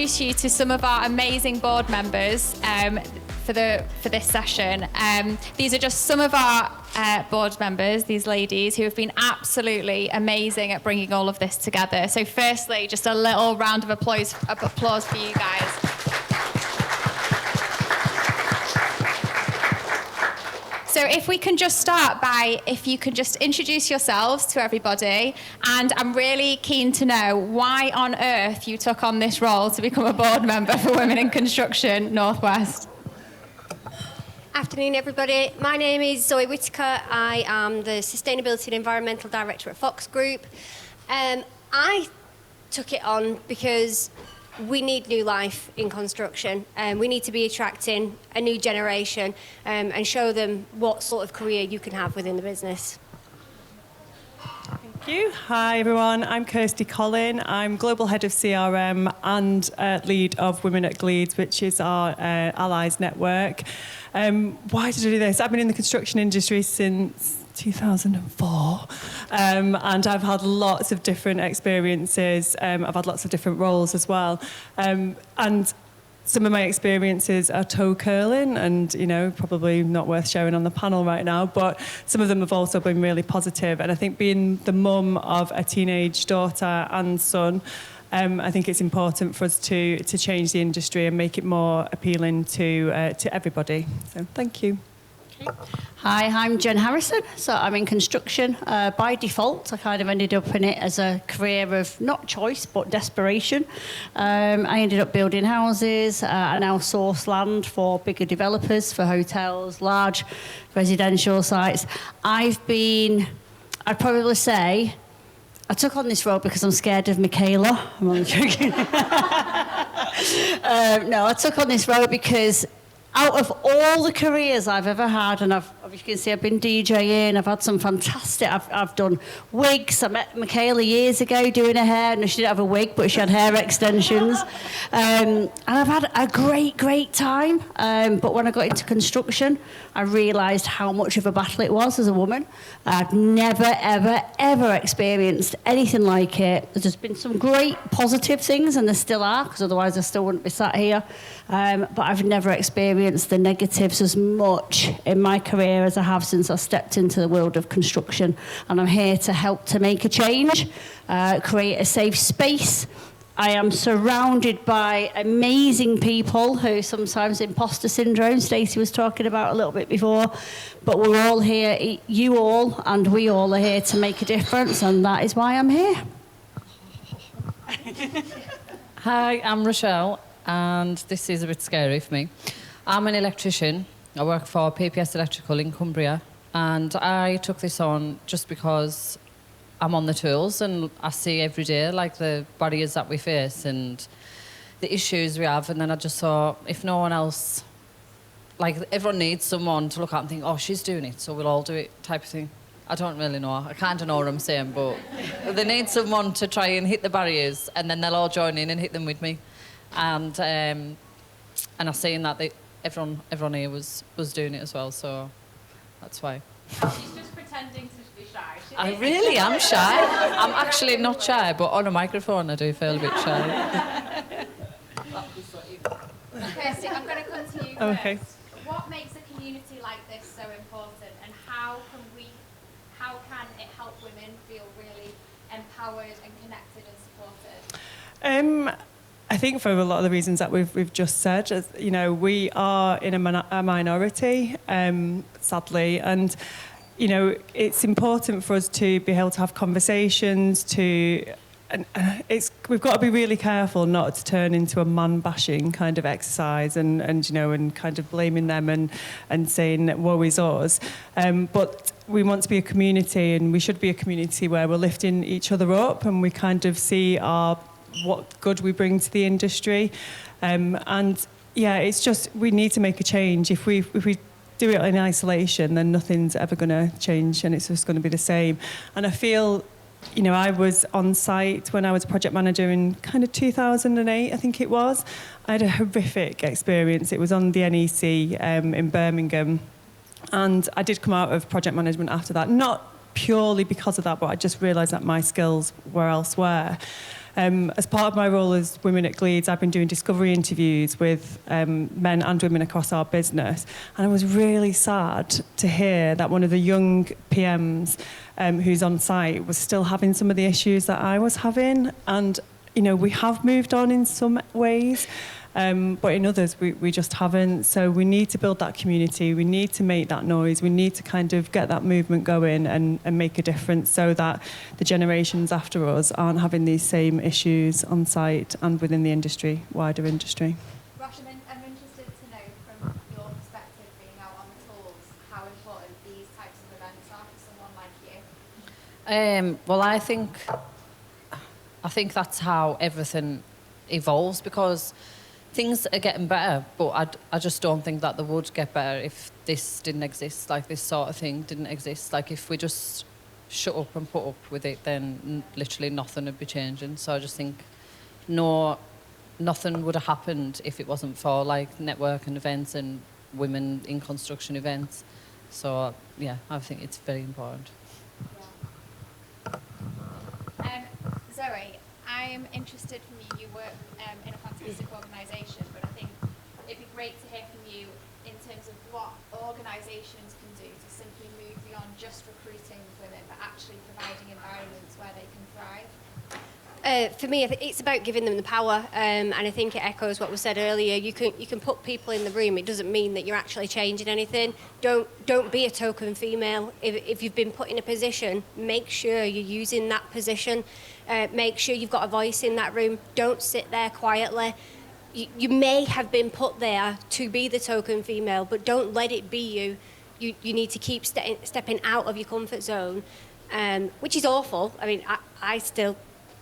introduce you to some of our amazing board members for this session. These are just some of our board members, these ladies, who have been absolutely amazing at bringing all of this together. So firstly, just a little round of applause for you guys. So if we can just start by, if you could just introduce yourselves to everybody, and I'm really keen to know why on earth you took on this role to become a board member for Women in Construction Northwest. Afternoon, everybody. My name is Zoe Whitaker. I am the Sustainability and Environmental Director at Fox Group. I took it on because we need new life in construction, and we need to be attracting a new generation and show them what sort of career you can have within the business. Thank you. Hi everyone, I'm Kirsty Collin. I'm Global Head of CRM and lead of Women at Gleeds, which is our allies network. Why did I do this? I've been in the construction industry since 2004, and I've had lots of different experiences. I've had lots of different roles as well, and some of my experiences are toe curling, and probably not worth sharing on the panel right now, but some of them have also been really positive. And I think being the mum of a teenage daughter and son, I think it's important for us to change the industry and make it more appealing to everybody. So thank you. Hi, I'm Jen Harrison. So I'm in construction by default. I kind of ended up in it as a career of not choice but desperation. I ended up building houses. I now source land for bigger developers, for hotels, large residential sites. I'd probably say I took on this role because I'm scared of Michaela. I'm only joking. No, I took on this role because out of all the careers I've ever had, and as you can see, I've been DJing, I've had some fantastic, I've done wigs. I met Michaela years ago doing her hair, and she didn't have a wig, but she had hair extensions. And I've had a great time. But when I got into construction, I realised how much of a battle it was as a woman. I've never, ever experienced anything like it. There's been some great positive things, and there still are, because otherwise I still wouldn't be sat here. But I've never experienced the negatives as much in my career as I have since I stepped into the world of construction. And I'm here to help to make a change, create a safe space. I am surrounded by amazing people who sometimes imposter syndrome, Stacey was talking about a little bit before, but we're all here, you all and we all are here to make a difference, and that is why I'm here. Hi, I'm Rochelle, and this is a bit scary for me. I'm an electrician. I work for PPS Electrical in Cumbria, and I took this on just because I'm on the tools and I see every day like the barriers that we face and the issues we have, and then I just thought, if no one else, like everyone needs someone to look at and think, oh, she's doing it, so we'll all do it type of thing. I don't really know. I kind of know what I'm saying, but they need someone to try and hit the barriers, and then they'll all join in and hit them with me. And I've seen that everyone here was doing it as well, so that's why. She's just pretending to be shy. I really am shy. I'm actually not shy, but on a microphone I do feel a bit shy. Kirsty, I'm going to come to you first. Okay. What makes a community like this so important, and how can it help women feel really empowered and connected and supported? I think for a lot of the reasons that we've just said, we are in a minority, sadly, and it's important for us to be able to have conversations. And we've got to be really careful not to turn into a man-bashing kind of exercise and kind of blaming them and saying woe is us. But we want to be a community, and we should be a community where we're lifting each other up and we kind of see what good we bring to the industry. It's just we need to make a change. If we do it in isolation, then nothing's ever going to change, and it's just going to be the same. And I feel, I was on site when I was project manager in kind of 2008, I think it was. I had a horrific experience. It was on the NEC in Birmingham, and I did come out of project management after that, not purely because of that, but I just realised that my skills were elsewhere. As part of my role as Women at Gleeds, I've been doing discovery interviews with men and women across our business. And I was really sad to hear that one of the young PMs who's on site was still having some of the issues that I was having. And, you know, we have moved on in some ways, but in others we just haven't. So we need to build that community. We need to make that noise. We need to kind of get that movement going and make a difference so that the generations after us aren't having these same issues on site and within the industry, wider industry. Rosh, I'm interested to know from your perspective, being out on the tools, how important these types of events are for someone like you. Well, I think that's how everything evolves, because things are getting better, but I just don't think that they would get better if this didn't exist, like this sort of thing didn't exist. Like if we just shut up and put up with it, then literally nothing would be changing. So I just think nothing would have happened if it wasn't for like networking events and women in construction events. So yeah, I think it's very important. Zoe, I'm interested from you. You work in a fantastic organisation, but I think it'd be great to hear from you in terms of what organisations can do to simply move beyond just recruiting women, but actually providing environments where they can thrive. For me, it's about giving them the power, and I think it echoes what was said earlier. You can put people in the room. It doesn't mean that you're actually changing anything. Don't be a token female. If you've been put in a position, make sure you're using that position. Make sure you've got a voice in that room. Don't sit there quietly. You may have been put there to be the token female, but don't let it be you. You need to keep stepping out of your comfort zone, which is awful. I mean, I still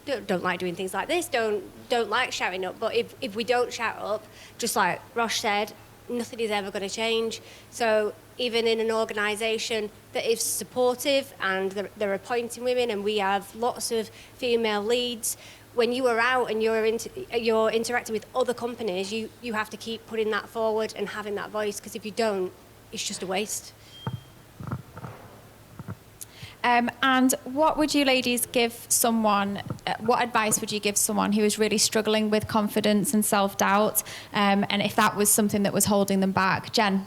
don't like doing things like this, don't like shouting up, but if we don't shout up, just like Rosh said, nothing is ever going to change. So even in an organisation that is supportive and they're appointing women and we have lots of female leads, when you are out and you're interacting with other companies, you have to keep putting that forward and having that voice, because if you don't, it's just a waste. And what would you ladies give someone, what advice would you give someone who is really struggling with confidence and self-doubt, and if that was something that was holding them back? Jen,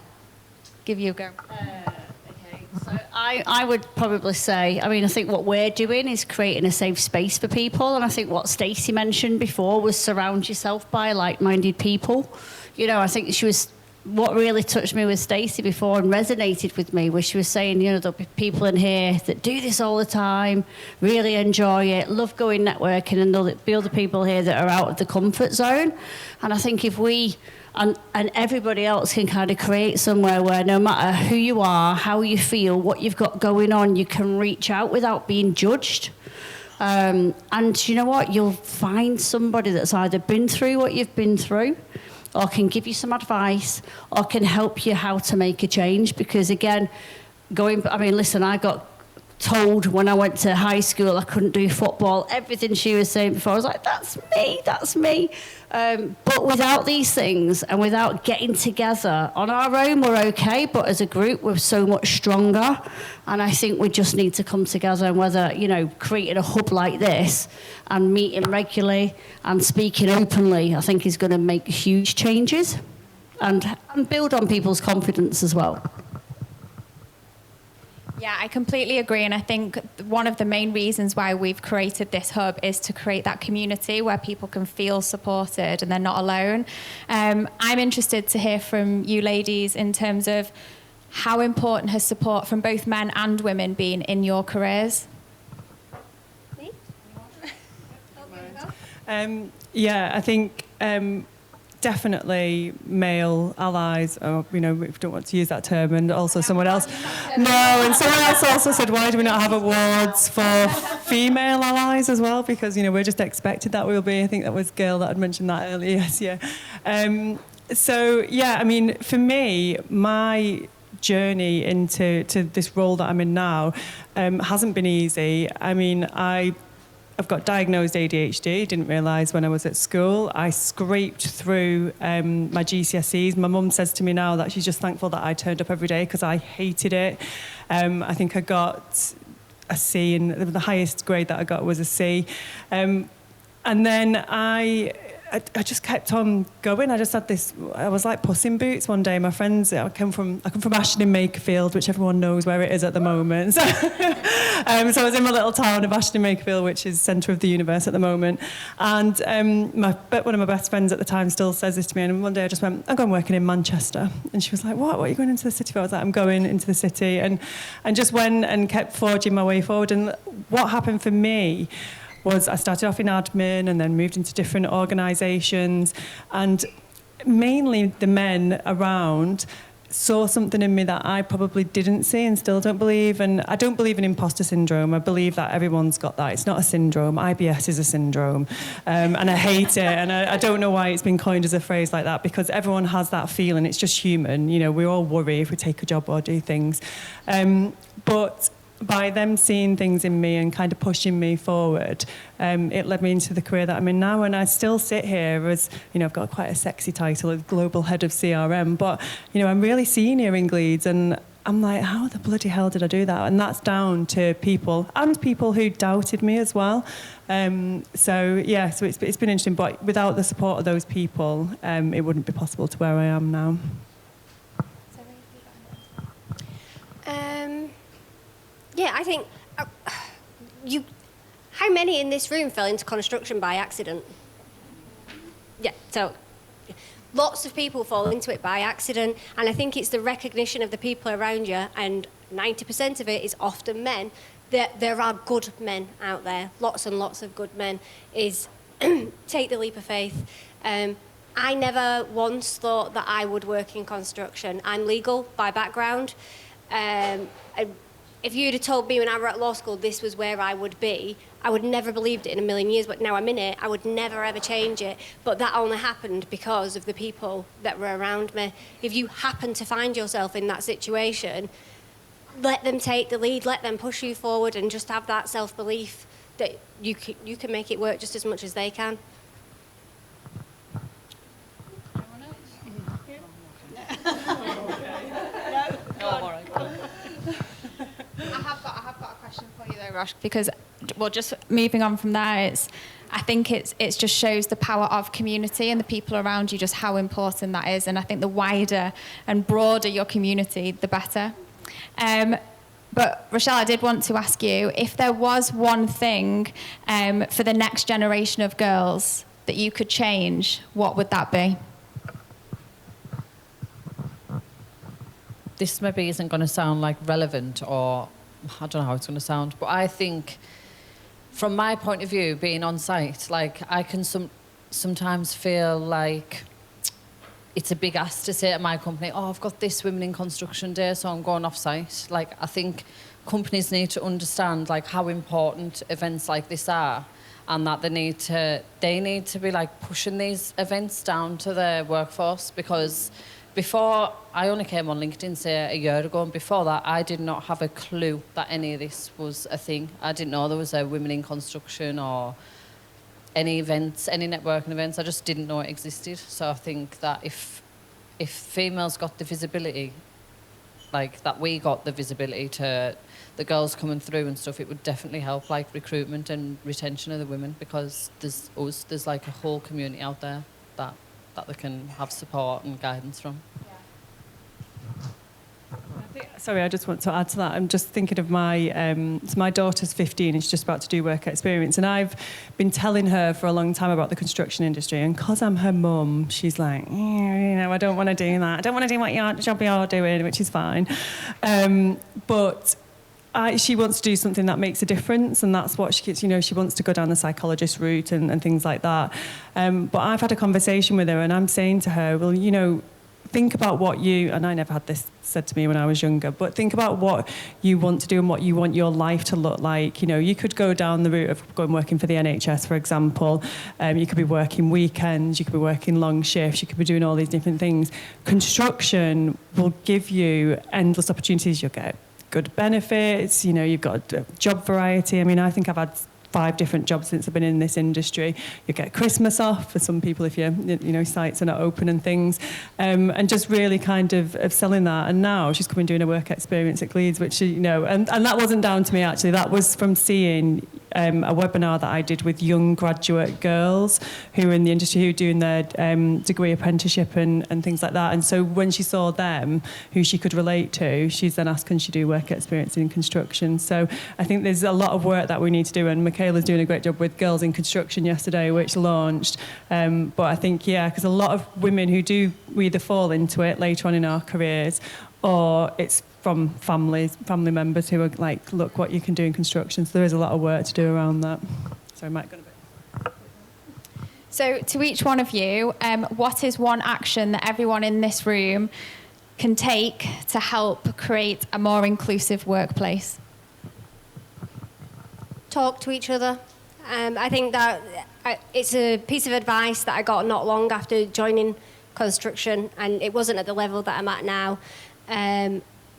give you a go. Okay, so I would probably say, I mean, I think what we're doing is creating a safe space for people, and I think what Stacey mentioned before was surround yourself by like-minded people. You know, I think what really touched me with Stacey before and resonated with me was she was saying, you know, there'll be people in here that do this all the time, really enjoy it, love going networking, and there'll be other people here that are out of the comfort zone. And I think if we and everybody else can kind of create somewhere where no matter who you are, how you feel, what you've got going on, you can reach out without being judged. And you know what? You'll find somebody that's either been through what you've been through, or can give you some advice, or can help you how to make a change. Because again, listen, I got told when I went to high school I couldn't do football. Everything she was saying before, I was like, that's me. But without these things and without getting together on our own, we're okay. But as a group, we're so much stronger. And I think we just need to come together, and whether, you know, creating a hub like this and meeting regularly and speaking openly, I think is going to make huge changes and build on people's confidence as well. Yeah, I completely agree. And I think one of the main reasons why we've created this hub is to create that community where people can feel supported and they're not alone. I'm interested to hear from you ladies in terms of how important has support from both men and women been in your careers? Me? Yeah, I think definitely male allies, or, you know, we don't want to use that term, and also someone else also said, why do we not have awards for female allies as well? Because, you know, we're just expected that we'll be. I think that was Gail that had mentioned that earlier. Yes, yeah. So, yeah, I mean, for me, my journey into this role that I'm in now hasn't been easy. I mean, I've got diagnosed ADHD, didn't realise when I was at school. I scraped through my GCSEs. My mum says to me now that she's just thankful that I turned up every day because I hated it. I think I got a C, and the highest grade that I got was a C. And then I just kept on going. I just had this, I was like Puss in Boots one day. My friends, I come from Ashton in Makerfield, which everyone knows where it is at the moment. So, so I was in my little town of Ashton in Makerfield, which is centre of the universe at the moment. And one of my best friends at the time still says this to me. And one day I just went, I'm going working in Manchester. And she was like, what are you going into the city for? I was like, I'm going into the city. And just went and kept forging my way forward. And what happened for me was I started off in admin and then moved into different organisations, and mainly the men around saw something in me that I probably didn't see and still don't believe. And I don't believe in imposter syndrome. I believe that everyone's got that. It's not a syndrome. IBS is a syndrome. And I hate it. And I don't know why it's been coined as a phrase like that, because everyone has that feeling. It's just human. You know, we all worry if we take a job or do things. But by them seeing things in me and kind of pushing me forward, it led me into the career that I'm in now. And I still sit here as, you know, I've got quite a sexy title of Global Head of CRM, but, you know, I'm really senior in Gleeds, and I'm like, how the bloody hell did I do that? And that's down to people, and people who doubted me as well. So it's been interesting, but without the support of those people, it wouldn't be possible to where I am now. Yeah, I think how many in this room fell into construction by accident? Yeah, so lots of people fall into it by accident, and I think it's the recognition of the people around you, and 90% of it is often men, that there are good men out there, lots and lots of good men, is take the leap of faith. I never once thought that I would work in construction. I'm legal by background. If you'd have told me when I were at law school this was where I would be, I would never believed it in a million years, but now I'm in it, I would never ever change it. But that only happened because of the people that were around me. If you happen to find yourself in that situation, let them take the lead, let them push you forward, and just have that self-belief that you can make it work just as much as they can. I have got a question for you though, Rosh, because, well, just moving on from there, I think it just shows the power of community and the people around you, just how important that is. And I think the wider and broader your community, the better. But Rochelle, I did want to ask you, if there was one thing for the next generation of girls that you could change, what would that be? This maybe isn't going to sound like relevant, or I don't know how it's going to sound, but I think from my point of view, being on site, like I can sometimes feel like it's a big ask to say at my company, oh, I've got this Women in Construction Day, so I'm going off site. Like, I think companies need to understand like how important events like this are, and that they need to be like pushing these events down to their workforce, because before, I only came on LinkedIn, say, a year ago, and before that, I did not have a clue that any of this was a thing. I didn't know there was a Women in Construction or any events, any networking events. I just didn't know it existed. So I think that if females got the visibility, like that we got the visibility to the girls coming through and stuff, it would definitely help like recruitment and retention of the women, because there's like a whole community out there that they can have support and guidance from. Sorry, I just want to add to that. I'm just thinking of my daughter's 15 and she's just about to do work experience, and I've been telling her for a long time about the construction industry, and because I'm her mum, she's like, I don't want to do that. I don't want to do what job you're doing, which is fine. But she wants to do something that makes a difference, and that's what she wants to go down the psychologist route and things like that. But I've had a conversation with her, and I'm saying to her, well, think about what and I never had this said to me when I was younger, but think about what you want to do and what you want your life to look like. You could go down the route of going working for the NHS, for example. You could be working weekends, you could be working long shifts, you could be doing all these different things. Construction will give you endless opportunities. You'll get good benefits, you've got a job variety. I mean, I think I've had 5 different jobs since I've been in this industry. You get Christmas off for some people if sites are not open and things, and just really kind of selling that. And now she's coming doing a work experience at Gleeds, which and that wasn't down to me actually. That was from seeing a webinar that I did with young graduate girls who are in the industry, who are doing their degree apprenticeship and things like that. And so when she saw them, who she could relate to, she's then asked, can she do work experience in construction? So I think there's a lot of work that we need to do, and Michaela's doing a great job with Girls in Construction yesterday, which launched. But I think, because a lot of women who do either fall into it later on in our careers, or it's from family members who are like, look what you can do in construction. So there is a lot of work to do around that. Sorry, Mike, got a bit. So to each one of you, what is one action that everyone in this room can take to help create a more inclusive workplace? Talk to each other. I think that it's a piece of advice that I got not long after joining construction, and it wasn't at the level that I'm at now.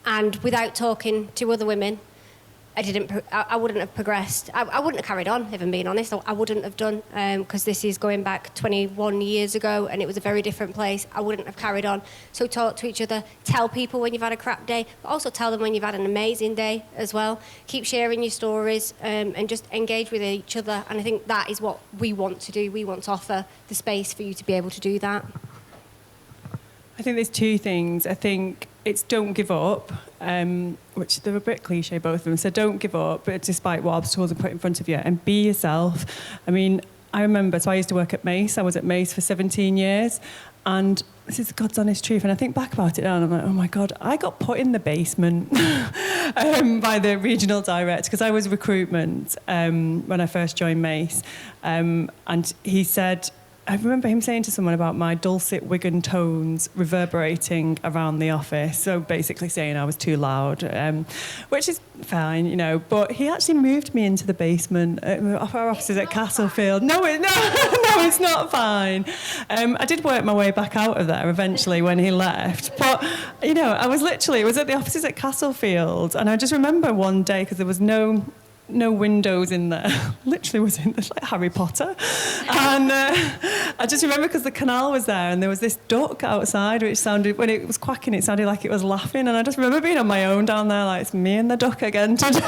And without talking to other women, I wouldn't have progressed. I wouldn't have carried on, if I'm being honest. I wouldn't have done, because this is going back 21 years ago, and it was a very different place. I wouldn't have carried on. So talk to each other. Tell people when you've had a crap day, but also tell them when you've had an amazing day as well. Keep sharing your stories, and just engage with each other. And I think that is what we want to do. We want to offer the space for you to be able to do that. I think there's 2 things. I think it's don't give up, which they're a bit cliche, both of them. So don't give up, but despite what obstacles are put in front of you, and be yourself. I mean, I remember, so I used to work at Mace. I was at Mace for 17 years, and this is God's honest truth. And I think back about it now, and I'm like, oh my God, I got put in the basement by the regional director, because I was recruitment when I first joined Mace. And he said, I remember him saying to someone about my dulcet Wigan tones reverberating around the office. So basically saying I was too loud, which is fine, But he actually moved me into the basement of our offices at Castlefield. No, it's not fine. I did work my way back out of there eventually when he left. But, it was at the offices at Castlefield. And I just remember one day, because there was no windows in there. Literally was in there, like Harry Potter. And I just remember because the canal was there, and there was this duck outside which sounded, when it was quacking, it sounded like it was laughing. And I just remember being on my own down there, like, it's me and the duck again today.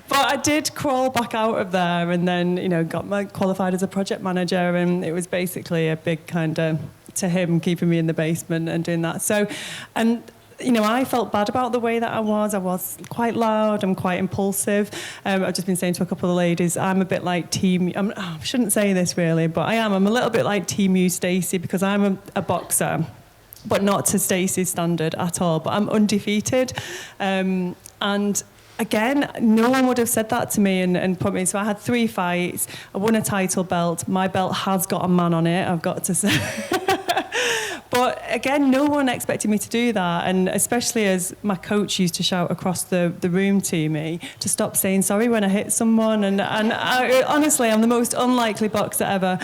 But I did crawl back out of there, and then, got qualified as a project manager, and it was basically a big kind of, to him, keeping me in the basement and doing that. So, and I felt bad about the way that I was. I was quite loud. I'm quite impulsive. I've just been saying to a couple of ladies, I'm a bit like I shouldn't say this really, but I am. I'm a little bit like Team U Stacey, because I'm a boxer, but not to Stacey's standard at all. But I'm undefeated. And again, no one would have said that to me and put me. So I had 3 fights. I won a title belt. My belt has got a man on it, I've got to say. But again, no one expected me to do that. And especially as my coach used to shout across the room to me to stop saying sorry when I hit someone. And honestly, I'm the most unlikely boxer ever.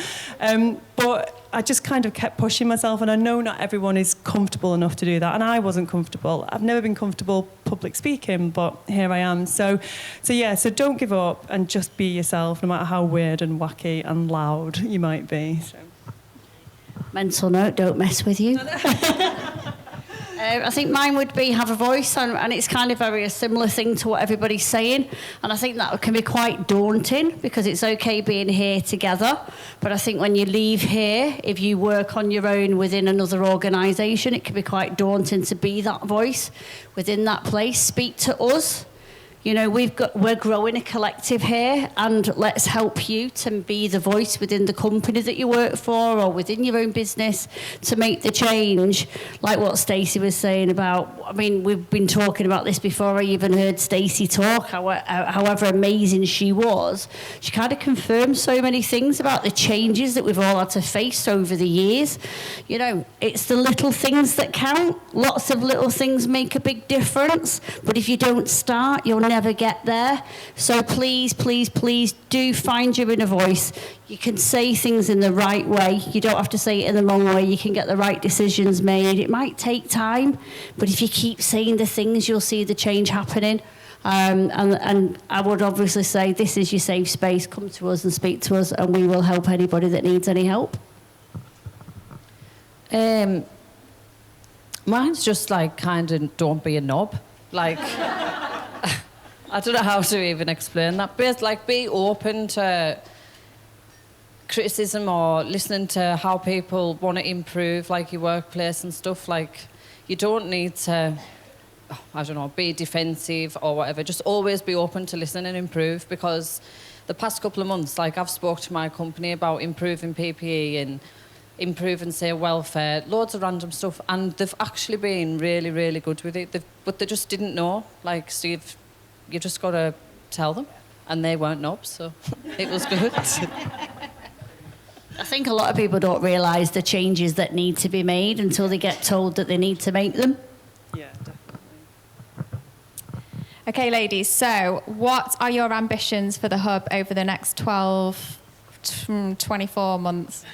But I just kind of kept pushing myself. And I know not everyone is comfortable enough to do that. And I wasn't comfortable. I've never been comfortable public speaking, but here I am. So don't give up, and just be yourself, no matter how weird and wacky and loud you might be. So. Mental note, don't mess with you. I think mine would be have a voice, and it's kind of a similar thing to what everybody's saying. And I think that can be quite daunting, because it's okay being here together. But I think when you leave here, if you work on your own within another organisation, it can be quite daunting to be that voice within that place. Speak to us. We're growing a collective here, and let's help you to be the voice within the company that you work for, or within your own business, to make the change. Like what Stacey was saying about, I mean, we've been talking about this before. I even heard Stacey talk, however amazing she was. She kind of confirmed so many things about the changes that we've all had to face over the years. It's the little things that count. Lots of little things make a big difference, but if you don't start, you'll never get there. So please, please, please do find your inner voice. You can say things in the right way. You don't have to say it in the wrong way. You can get the right decisions made. It might take time, but if you keep saying the things, you'll see the change happening. And I would obviously say this is your safe space. Come to us and speak to us, and we will help anybody that needs any help. Mine's just like kind of don't be a knob. Like, I don't know how to even explain that. But like, be open to criticism or listening to how people want to improve, like your workplace and stuff. Like, you don't need to, I don't know, be defensive or whatever. Just always be open to listen and improve, because the past couple of months, like, I've spoke to my company about improving PPE and improving, say, welfare, loads of random stuff, and they've actually been really, really good with it. But they just didn't know. Like, so you just got to tell them, and they weren't knobs, so it was good. I think a lot of people don't realise the changes that need to be made until they get told that they need to make them. Yeah, definitely. Okay, ladies, so what are your ambitions for the Hub over the next 12, 24 months?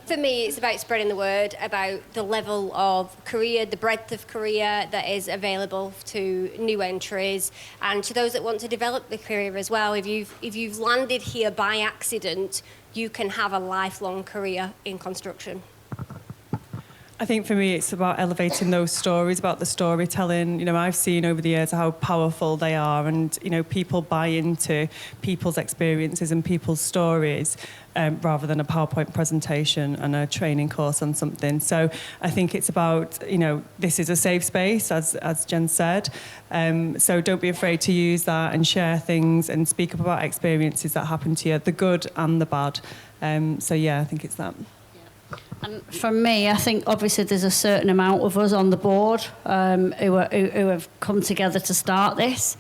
For me, it's about spreading the word about the level of career, the breadth of career that is available to new entries, and to those that want to develop the career as well. If you've landed here by accident, you can have a lifelong career in construction. I think for me, it's about elevating those stories, about the storytelling. You know, I've seen over the years how powerful they are, and, you know, people buy into people's experiences and people's stories rather than a PowerPoint presentation and a training course on something. So I think it's about, you know, this is a safe space, as Jen said. So don't be afraid to use that and share things and speak up about experiences that happen to you, the good and the bad. So yeah, I think it's that. And for me, I think obviously there's a certain amount of us on the board who have come together to start this.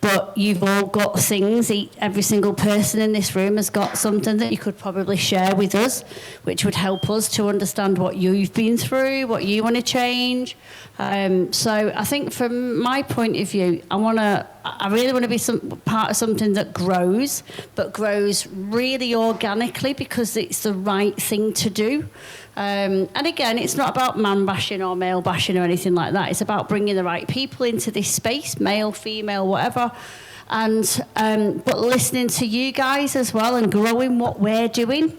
But you've all got things, every single person in this room has got something that you could probably share with us, which would help us to understand what you've been through, what you want to change. So I think from my point of view, I really want to be part of something that grows, but grows really organically because it's the right thing to do. And again, it's not about man bashing or male bashing or anything like that. It's about bringing the right people into this space, male, female, whatever. And but listening to you guys as well and growing what we're doing,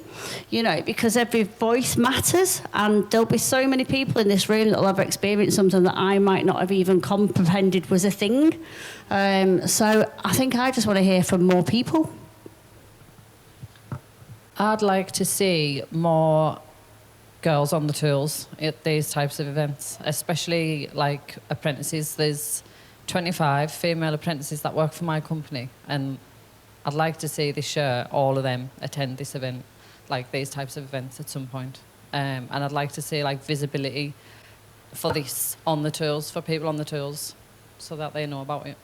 you know, because every voice matters, and there'll be so many people in this room that will have experienced something that I might not have even comprehended was a thing. So I think I just want to hear from more people. I'd like to see more girls on the tools at these types of events, especially like apprentices. There's 25 female apprentices that work for my company, and I'd like to see this year all of them attend this event, like these types of events at some point. And I'd like to see like visibility for this on the tools, for people on the tools, so that they know about it.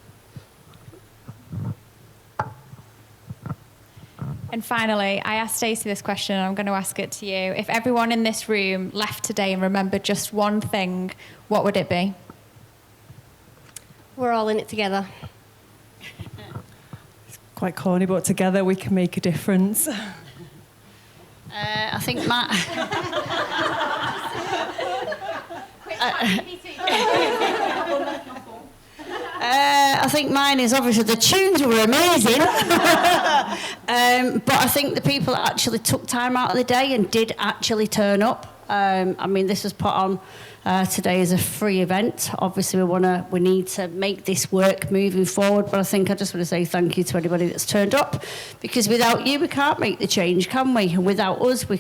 And finally, I asked Stacey this question, and I'm going to ask it to you. If everyone in this room left today and remembered just one thing, what would it be? We're all in it together. It's quite corny, but together we can make a difference. I think Matt... I think mine is obviously the tunes were amazing. But I think the people that actually took time out of the day and did actually turn up. I mean, this was put on today as a free event. Obviously, we need to make this work moving forward. But I think I just want to say thank you to anybody that's turned up, because without you, we can't make the change, can we? And without us, we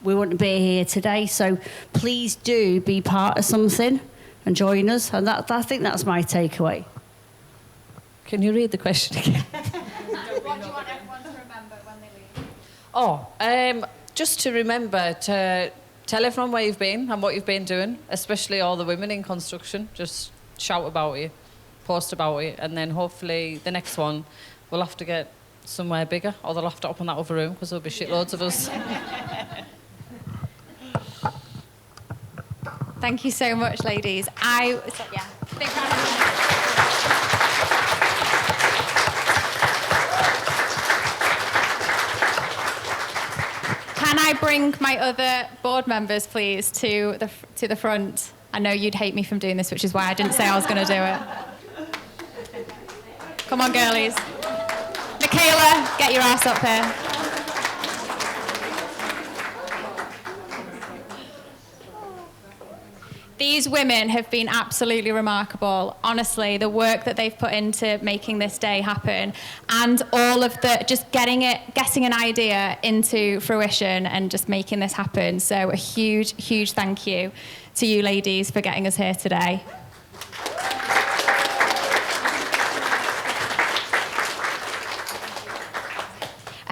wouldn't be here today. So please do be part of something and join us. And I think that's my takeaway. Can you read the question again? What do you want everyone to remember when they leave? Just to remember to tell everyone where you've been and what you've been doing, especially all the women in construction. Just shout about it, post about it, and then hopefully the next one we'll have to get somewhere bigger, or they'll have to open that other room because there'll be shitloads of us. Thank you so much, ladies. Big round of applause. Can I bring my other board members, please, to the front? I know you'd hate me from doing this, which is why I didn't say I was going to do it. Come on, girlies. Michaela, get your ass up here. These women have been absolutely remarkable. Honestly, the work that they've put into making this day happen, and all of the just getting an idea into fruition and just making this happen. So a huge, huge thank you to you ladies for getting us here today.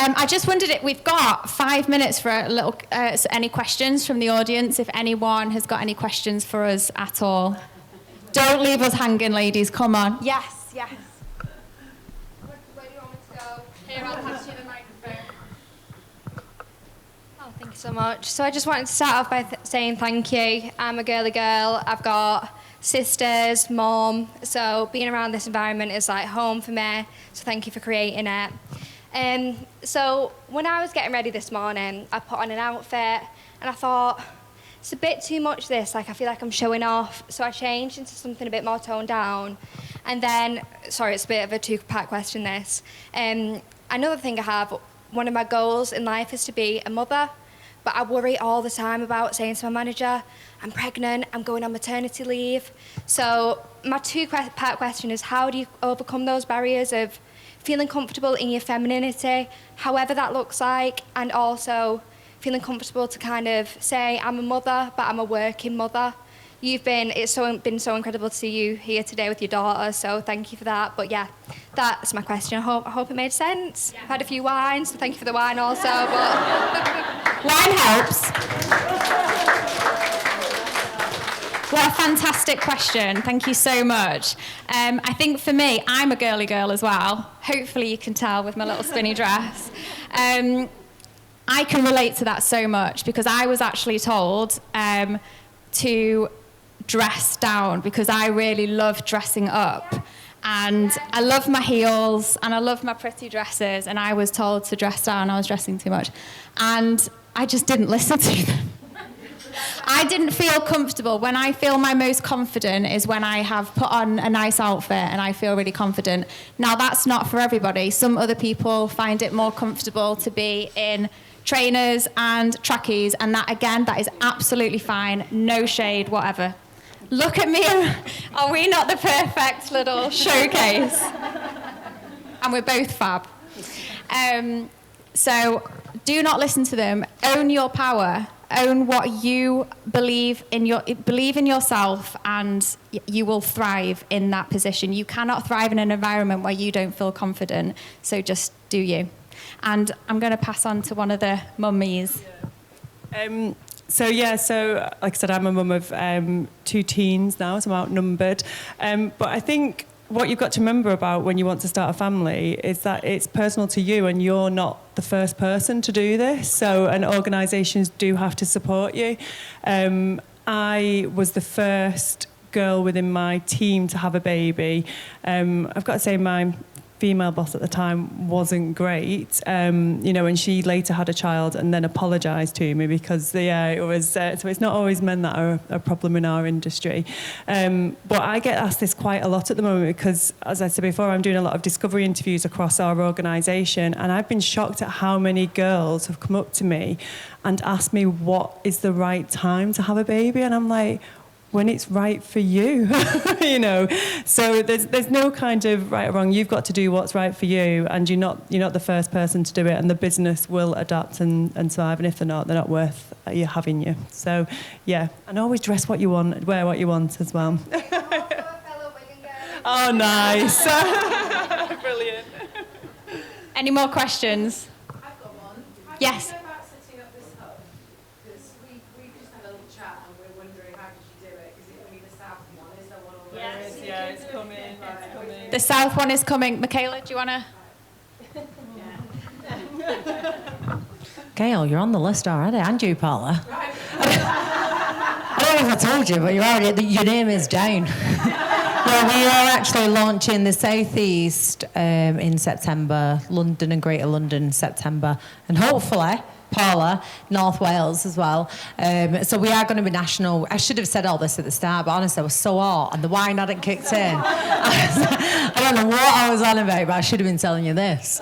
I just wondered, we've got 5 minutes for a little, any questions from the audience, if anyone has got any questions for us at all. Don't leave us hanging, ladies, come on. Yes, yes. Where do you want me to go? Here, I'll pass you the microphone. Oh, thank you so much. So I just wanted to start off by saying thank you. I'm a girly girl. I've got sisters, mum, so being around this environment is like home for me, so thank you for creating it. So when I was getting ready this morning, I put on an outfit and I thought, it's a bit too much this, like I feel like I'm showing off. So I changed into something a bit more toned down. And then, sorry, it's a bit of a two-part question this. Another thing I have, one of my goals in life is to be a mother, but I worry all the time about saying to my manager, I'm pregnant, I'm going on maternity leave. So my two-part question is, how do you overcome those barriers of feeling comfortable in your femininity, however that looks like, and also feeling comfortable to kind of say, I'm a mother, but I'm a working mother. It's been so incredible to see you here today with your daughter, so thank you for that. But yeah, that's my question. I hope it made sense. Yeah. I've had a few wines, so thank you for the wine also. But wine helps. What a fantastic question. Thank you so much. I think for me, I'm a girly girl as well. Hopefully you can tell with my little spinny dress. I can relate to that so much because I was actually told to dress down because I really love dressing up. And I love my heels and I love my pretty dresses, and I was told to dress down. I was dressing too much. And I just didn't listen to them. I didn't feel comfortable. When I feel my most confident is when I have put on a nice outfit and I feel really confident. Now, that's not for everybody. Some other people find it more comfortable to be in trainers and trackies, and that, again, that is absolutely fine. No shade, whatever. Look at me. Are we not the perfect little showcase? And we're both fab. So do not listen to them. Own your power. Own what you believe in yourself, and you will thrive in that position. You cannot thrive in an environment where you don't feel confident, so just do you. And I'm going to pass on to one of the mummies. So like I said, I'm a mum of 2 teens now, so I'm outnumbered. But I think what you've got to remember about when you want to start a family is that it's personal to you, and you're not the first person to do this. So, and organisations do have to support you. I was the first girl within my team to have a baby. I've got to say my female boss at the time wasn't great, and she later had a child and then apologised to me because it was so it's not always men that are a problem in our industry, but I get asked this quite a lot at the moment because, as I said before, I'm doing a lot of discovery interviews across our organisation, and I've been shocked at how many girls have come up to me and asked me what is the right time to have a baby, and I'm like, when it's right for you, So there's no kind of right or wrong. You've got to do what's right for you, and you're not the first person to do it, and the business will adapt and survive. And if they're not worth you having you. So yeah, and always dress what you want, wear what you want as well. Oh, nice, brilliant. Any more questions? I've got one. Yes. The South one is coming. Michaela, do you want to? Gail, you're on the list already, and you, Paula. I don't know if I told you, but your name is down. Well, we are actually launching the South East in September, London and Greater London in September, and hopefully Paula, North Wales as well. So we are going to be national. I should have said all this at the start, but honestly, I was so hot and the wine hadn't kicked in. I don't know what I was on about, but I should have been telling you this.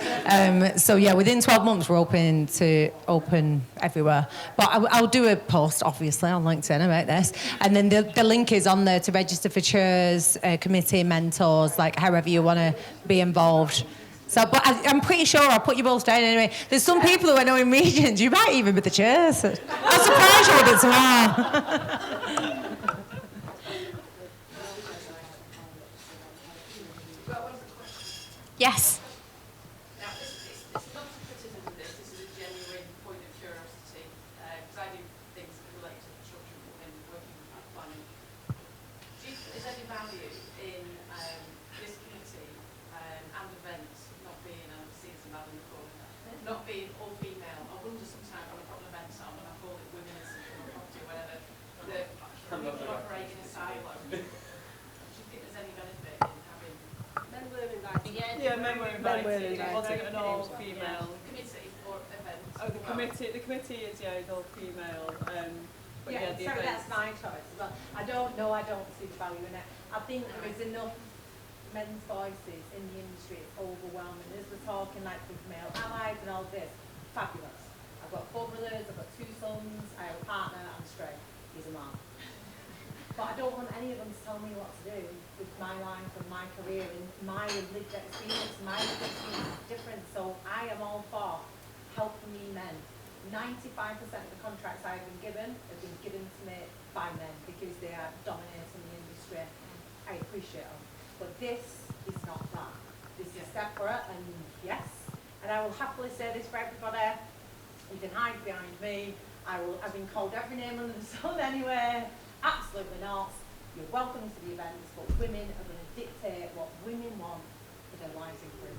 So yeah, within 12 months, we're open everywhere. But I'll do a post, obviously, on LinkedIn about this. And then the link is on there to register for chairs, committee, mentors, like however you want to be involved. So, but I'm pretty sure I'll put you both down anyway. There's some people who are knowing regions. You might even be the chairs. I'm surprised you did tomorrow. Yes. Now, this is not a criticism of this is a genuine point of curiosity, because I do things that relate to construction and working with planning. Do you think there's any value in this committee and events not being, and I've seen some out in the corner, not being all female? I wonder sometimes when I've got an event on and I call it women in something or property or whatever, that we can operate in a silo. Do you think there's any benefit in having Men were invited. It wasn't an all-female committee or events? Oh, the committee is all female. But Yeah, the sorry, events. that's my choice as well. I don't see the value in it. I think there is enough men's voices in the industry. It's overwhelming. As we're talking like with male allies and all this, fabulous. I've got 4 brothers, I've got 2 sons, I have a partner, I'm straight. He's a man. But I don't want any of them to tell me what to do with my life and my career and my lived experience. My lived experience is different, so I am all for helping me men. 95% of the contracts I've been given have been given to me by men because they are dominating the industry. I appreciate them. But this is not that. This is separate, and yes, and I will happily say this for everybody, you can hide behind me. I've been called every name under the sun anyway. Absolutely not. You're welcome to the events, but women are going to dictate what women want for their lives in prison.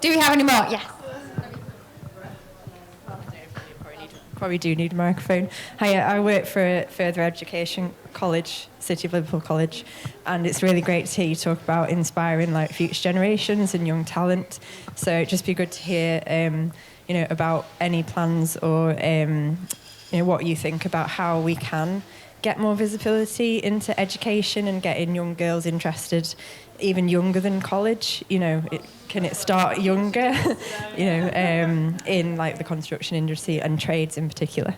Do we have any more? Yes. Probably do need a microphone. Hi, I work for a further education college, City of Liverpool College, and it's really great to hear you talk about inspiring like future generations and young talent. So it'd just be good to hear, about any plans or what you think about how we can get more visibility into education and getting young girls interested, even younger than college. Can it start younger? In like the construction industry and trades in particular.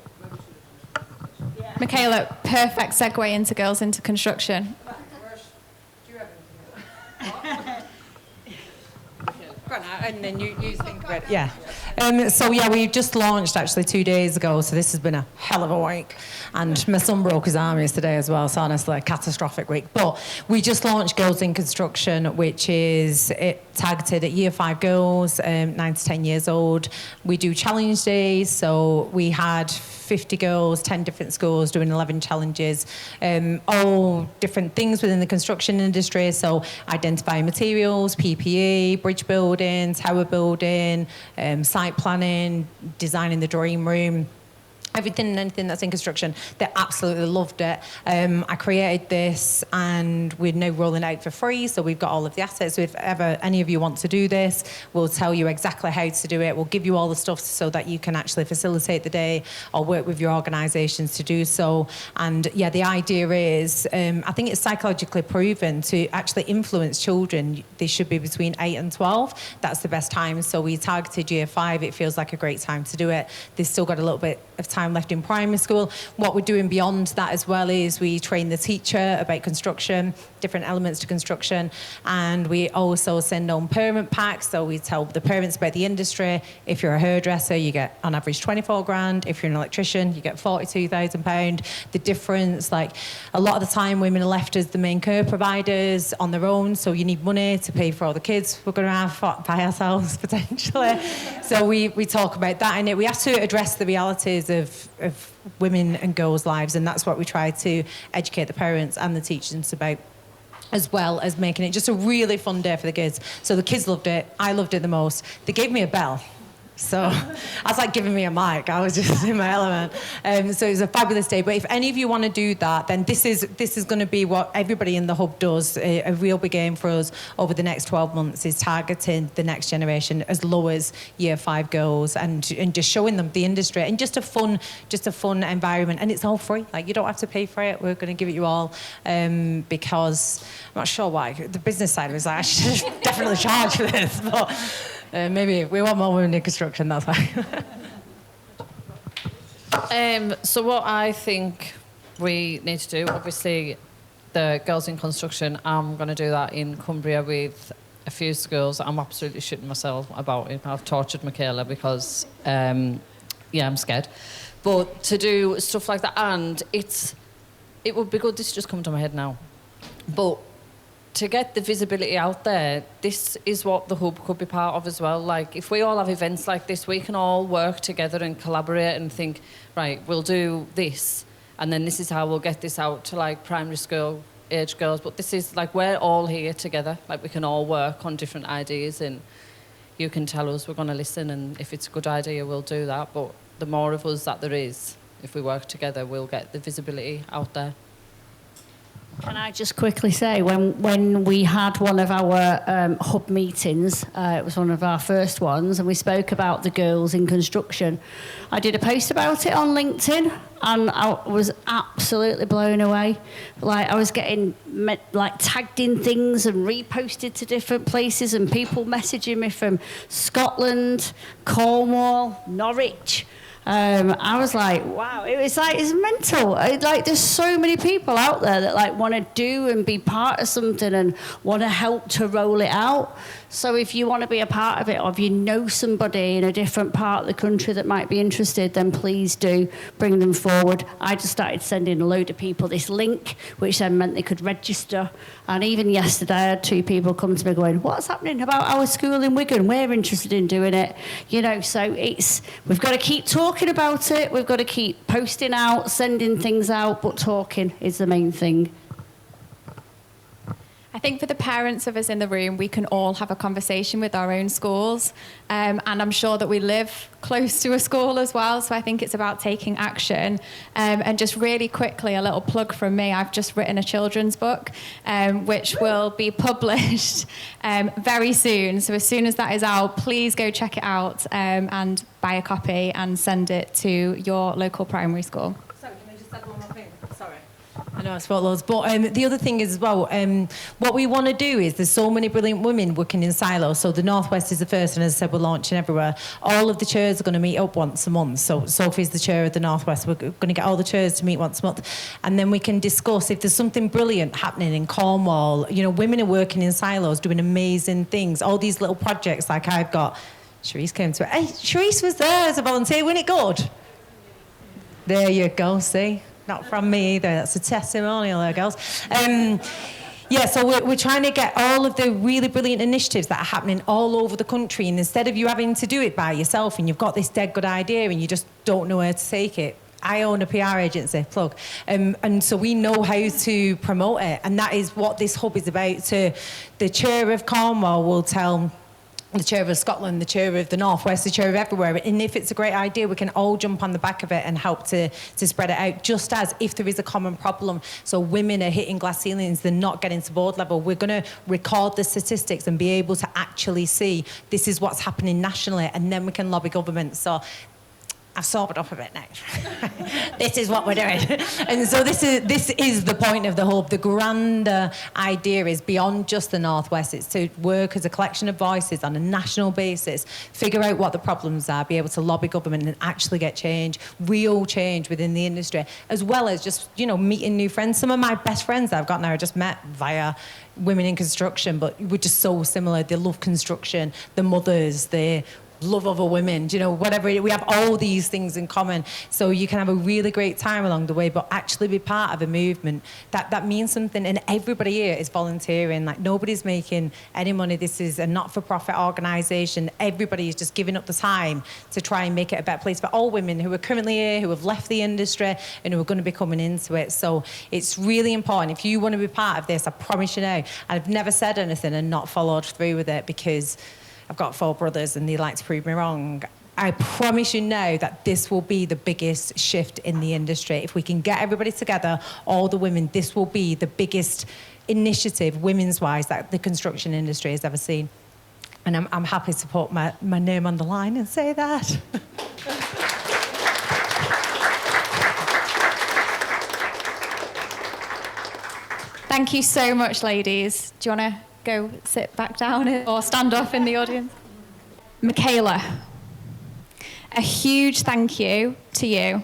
Michaela, perfect segue into girls into construction. And then you think about it. Yeah. We just launched actually 2 days ago, so this has been a hell of a week. And my son broke his arm yesterday as well, so honestly, a catastrophic week. But we just launched Girls in Construction, which is targeted at Year 5 girls, 9 to 10 years old. We do challenge days, so we had 50 girls, 10 different schools doing 11 challenges, all different things within the construction industry. So identifying materials, PPE, bridge building, tower building, site planning, designing the dream room. Everything and anything that's in construction. They absolutely loved it. I created this and we're now rolling out for free. So we've got all of the assets. So if ever any of you want to do this, we'll tell you exactly how to do it. We'll give you all the stuff so that you can actually facilitate the day or work with your organisations to do so. And yeah, the idea is, I think it's psychologically proven to actually influence children. They should be between 8 and 12. That's the best time. So we targeted Year 5. It feels like a great time to do it. They've still got a little bit of time left in primary school. What we're doing beyond that as well is we train the teacher about construction, different elements to construction, and we also send on parent packs. So we tell the parents about the industry. If you're a hairdresser, you get on average 24 grand. If you're an electrician, you get £42,000. The difference, like a lot of the time women are left as the main care providers on their own, so you need money to pay for all the kids we're going to have by ourselves potentially. So we talk about that in it. We have to address the realities of women and girls' lives, and that's what we try to educate the parents and the teachers about, as well as making it just a really fun day for the kids. So the kids loved it. I loved it the most. They gave me a bell. So that's like giving me a mic. I was just in my element. So it was a fabulous day. But if any of you want to do that, then this is going to be what everybody in the hub does. A real big aim for us over the next 12 months is targeting the next generation as low as year 5 girls and just showing them the industry and just a fun environment. And it's all free. Like, you don't have to pay for it. We're going to give it you all because I'm not sure why. The business side was like, I should definitely charge for this. But maybe we want more women in construction, that's why. So what I think we need to do, obviously, the girls in construction, I'm going to do that in Cumbria with a few schools. I'm absolutely shitting myself about it. I've tortured Michaela because, I'm scared. But to do stuff like that, and it would be good, this just come to my head now, but to get the visibility out there, this is what the hub could be part of as well. Like, if we all have events like this, we can all work together and collaborate and think, right, we'll do this, and then this is how we'll get this out to, like, primary school age girls. But this is, like, we're all here together. Like, we can all work on different ideas, and you can tell us, we're going to listen, and if it's a good idea, we'll do that. But the more of us that there is, if we work together, we'll get the visibility out there. Can I just quickly say, when we had one of our hub meetings, it was one of our first ones, and we spoke about the girls in construction, I did a post about it on LinkedIn, and I was absolutely blown away. Like, I was getting tagged in things and reposted to different places, and people messaging me from Scotland, Cornwall, Norwich. I was like, wow, it's mental. There's so many people out there that want to do and be part of something and want to help to roll it out. So if you want to be a part of it, or if you know somebody in a different part of the country that might be interested, then please do bring them forward. I just started sending a load of people this link, which then meant they could register. And even yesterday, I had 2 people come to me going, what's happening about our school in Wigan? We're interested in doing it. So we've got to keep talking about it. We've got to keep posting out, sending things out, but talking is the main thing. I think for the parents of us in the room, we can all have a conversation with our own schools. And I'm sure that we live close to a school as well. So I think it's about taking action. And just really quickly, a little plug from me. I've just written a children's book, which will be published very soon. So as soon as that is out, please go check it out and buy a copy and send it to your local primary school. Sorry, can I just add one more thing? Sorry. I know I spoke loads, but the other thing is as well, what we want to do is there's so many brilliant women working in silos. So the Northwest is the first, and as I said, we're launching everywhere. All of the chairs are going to meet up once a month. So Sophie's the chair of the Northwest. We're going to get all the chairs to meet once a month, and then we can discuss if there's something brilliant happening in Cornwall. Women are working in silos, doing amazing things. All these little projects, like I've got. Charisse came to it. Hey, Charisse was there as a volunteer. Wasn't it good? There you go. See. Not from me either. That's a testimonial there, girls. So we're trying to get all of the really brilliant initiatives that are happening all over the country. And instead of you having to do it by yourself and you've got this dead good idea and you just don't know where to take it, I own a PR agency, plug. And so we know how to promote it. And that is what this hub is about. The chair of Cornwall will tell the chair of Scotland, the chair of the Northwest, the chair of everywhere. And if it's a great idea, we can all jump on the back of it and help to spread it out, just as if there is a common problem. So women are hitting glass ceilings, they're not getting to board level. We're going to record the statistics and be able to actually see this is what's happening nationally, and then we can lobby government. So I've sobered up a bit now. This is what we're doing. And so this is the point of the hub. The grander idea is beyond just the Northwest. It's to work as a collection of voices on a national basis, figure out what the problems are, be able to lobby government and actually get change, real change within the industry, as well as just, meeting new friends. Some of my best friends that I've got now I just met via women in construction, but we're just so similar. They love construction, the mothers, they love other women, whatever. We have all these things in common. So you can have a really great time along the way, but actually be part of a movement that means something. And everybody here is volunteering. Like, nobody's making any money. This is a not-for-profit organisation. Everybody is just giving up the time to try and make it a better place for all women who are currently here, who have left the industry, and who are going to be coming into it. So it's really important. If you want to be part of this, I promise you now, I've never said anything and not followed through with it, because I've got 4 brothers and they like to prove me wrong. I promise you now that this will be the biggest shift in the industry. If we can get everybody together, all the women, this will be the biggest initiative, women's-wise, that the construction industry has ever seen. And I'm happy to put my name on the line and say that. Thank you so much, ladies. Do you want to go sit back down or stand up in the audience? Michaela, a huge thank you to you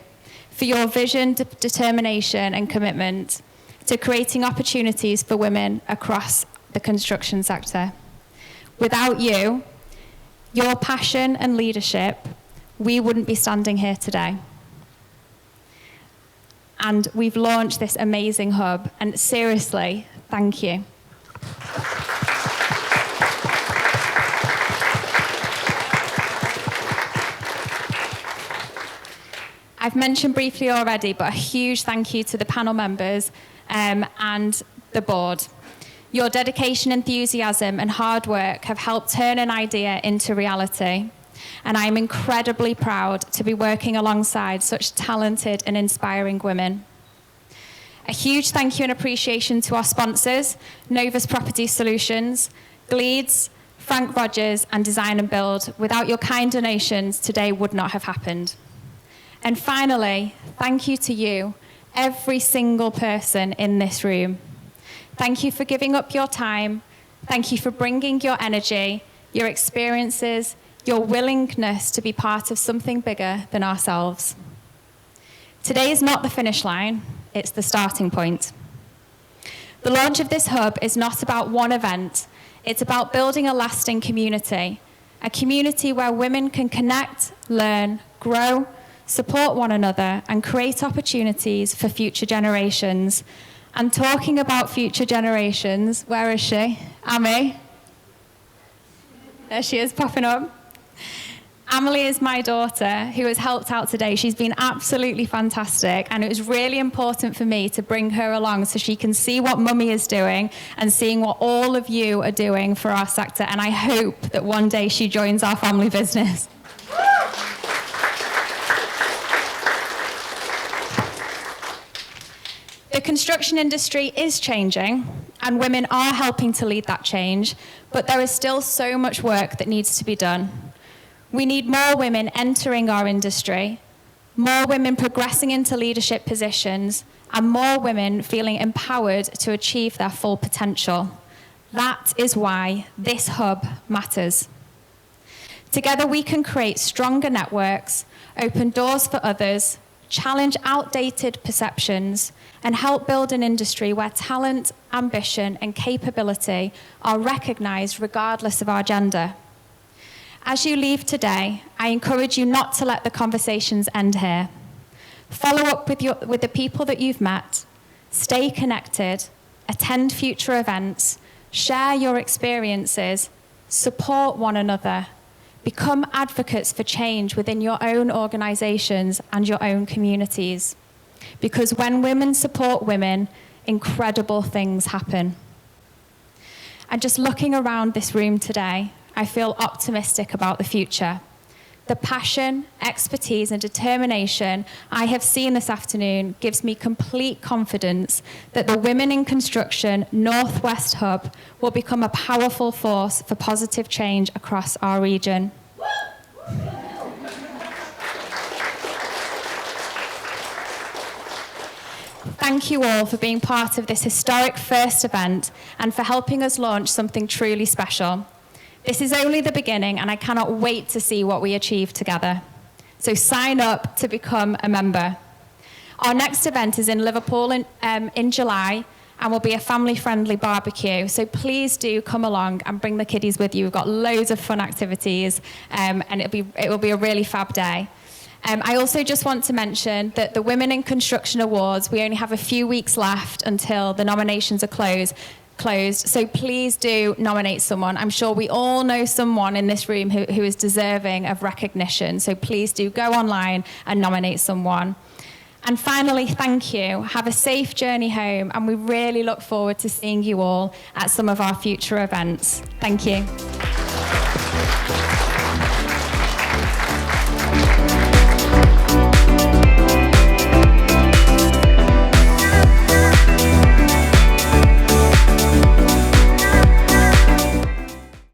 for your vision, determination and commitment to creating opportunities for women across the construction sector. Without you, your passion and leadership, we wouldn't be standing here today. And we've launched this amazing hub, and seriously, thank you. I've mentioned briefly already, but a huge thank you to the panel members and the board. Your dedication, enthusiasm and hard work have helped turn an idea into reality. And I'm incredibly proud to be working alongside such talented and inspiring women. A huge thank you and appreciation to our sponsors, Novus Property Solutions, Gleeds, Frank Rogers and Design and Build. Without your kind donations, today would not have happened. And finally, thank you to you, every single person in this room. Thank you for giving up your time. Thank you for bringing your energy, your experiences, your willingness to be part of something bigger than ourselves. Today is not the finish line, it's the starting point. The launch of this hub is not about one event, it's about building a lasting community, a community where women can connect, learn, grow, support one another and create opportunities for future generations. And talking about future generations, where is she? Amy? There she is, popping up. Amelie is my daughter who has helped out today. She's been absolutely fantastic, and it was really important for me to bring her along so she can see what Mummy is doing and seeing what all of you are doing for our sector, and I hope that one day she joins our family business. The construction industry is changing, and women are helping to lead that change, but there is still so much work that needs to be done. We need more women entering our industry, more women progressing into leadership positions, and more women feeling empowered to achieve their full potential. That is why this hub matters. Together we can create stronger networks, open doors for others, challenge outdated perceptions, and help build an industry where talent, ambition, and capability are recognized regardless of our gender. As you leave today, I encourage you not to let the conversations end here. Follow up with the people that you've met, stay connected, attend future events, share your experiences, support one another, become advocates for change within your own organizations and your own communities. Because when women support women, incredible things happen. And just looking around this room today, I feel optimistic about the future. The passion, expertise, and determination I have seen this afternoon gives me complete confidence that the Women in Construction Northwest Hub will become a powerful force for positive change across our region. Thank you all for being part of this historic first event and for helping us launch something truly special. This is only the beginning, and I cannot wait to see what we achieve together. So sign up to become a member. Our next event is in Liverpool in July, and will be a family-friendly barbecue. So please do come along and bring the kiddies with you. We've got loads of fun activities, and it will be a really fab day. I also just want to mention that the Women in Construction Awards, we only have a few weeks left until the nominations are closed. So please do nominate someone. I'm sure we all know someone in this room who is deserving of recognition. So please do go online and nominate someone. And finally, thank you. Have a safe journey home, and we really look forward to seeing you all at some of our future events. Thank you.